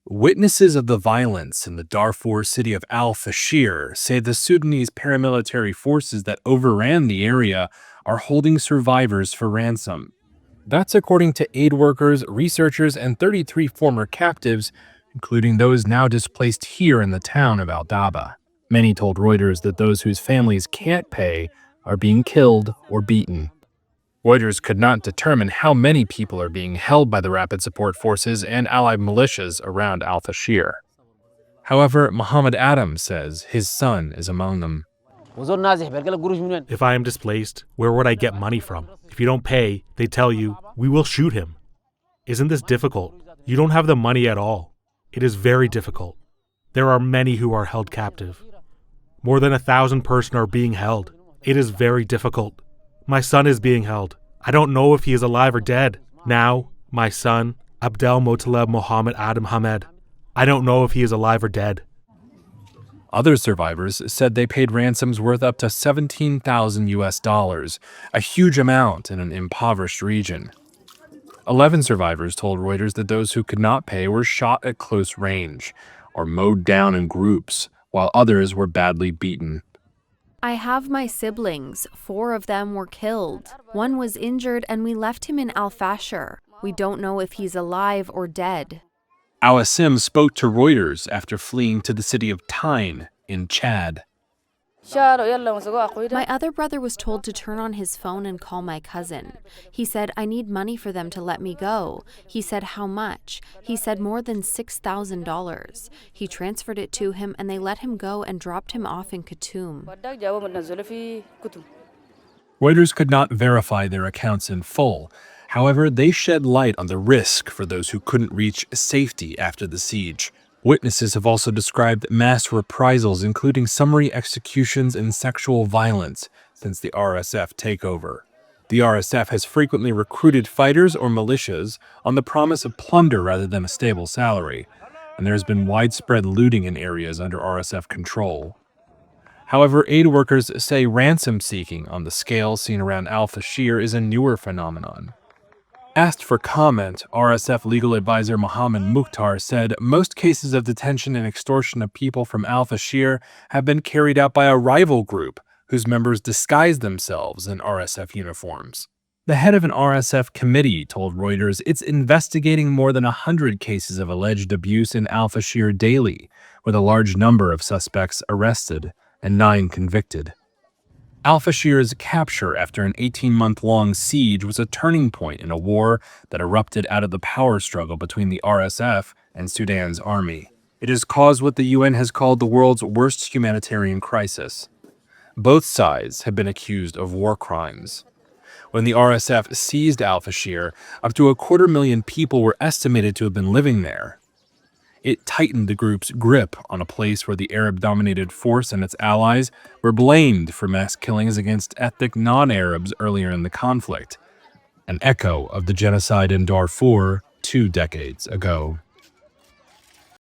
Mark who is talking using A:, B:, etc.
A: Witnesses of the violence in the Darfur city of al-Fashir say the Sudanese paramilitary forces that overran the area are holding survivors for ransom. That's according to aid workers, researchers, and 33 former captives, including those now displaced here in the town of Al-Daba. Many told Reuters that those whose families can't pay are being killed or beaten. Reuters could not determine how many people are being held by the Rapid Support Forces and allied militias around al-Fashir. However, Muhammad Adam says his son is among them.
B: If I am displaced, where would I get money from? If you don't pay, they tell you, we will shoot him. Isn't this difficult? You don't have the money at all. It is very difficult. There are many who are held captive. More than 1,000 persons are being held. It is very difficult. My son is being held. I don't know if he is alive or dead. Now, my son, Abdel Motaleb Mohammed Adam Hamed, I don't know if he is alive or dead.
A: Other survivors said they paid ransoms worth up to $17,000, a huge amount in an impoverished region. 11 survivors told Reuters that those who could not pay were shot at close range or mowed down in groups, while others were badly beaten.
C: I have my siblings. 4 of them were killed. 1 was injured and we left him in Al-Fashir. We don't know if he's alive or dead.
A: Awasim spoke to Reuters after fleeing to the city of Tyne in Chad.
C: My other brother was told to turn on his phone and call my cousin. He said, I need money for them to let me go. He said, how much? He said more than $6,000. He transferred it to him and they let him go and dropped him off in Khartoum.
A: Reuters could not verify their accounts in full. However, they shed light on the risk for those who couldn't reach safety after the siege. Witnesses have also described mass reprisals, including summary executions and sexual violence, since the RSF takeover. The RSF has frequently recruited fighters or militias on the promise of plunder rather than a stable salary, and there has been widespread looting in areas under RSF control. However, aid workers say ransom seeking on the scale seen around al-Fashir is a newer phenomenon. Asked for comment, RSF legal advisor Mohammed Mukhtar said most cases of detention and extortion of people from al-Fashir have been carried out by a rival group whose members disguise themselves in RSF uniforms. The head of an RSF committee told Reuters it's investigating more than 100 cases of alleged abuse in al-Fashir daily, with a large number of suspects arrested and 9 convicted. Al-Fashir's capture after an 18-month-long siege was a turning point in a war that erupted out of the power struggle between the RSF and Sudan's army. It has caused what the UN has called the world's worst humanitarian crisis. Both sides have been accused of war crimes. When the RSF seized al-Fashir, up to 250,000 people were estimated to have been living there. It tightened the group's grip on a place where the Arab-dominated force and its allies were blamed for mass killings against ethnic non-Arabs earlier in the conflict, an echo of the genocide in Darfur 2 decades ago.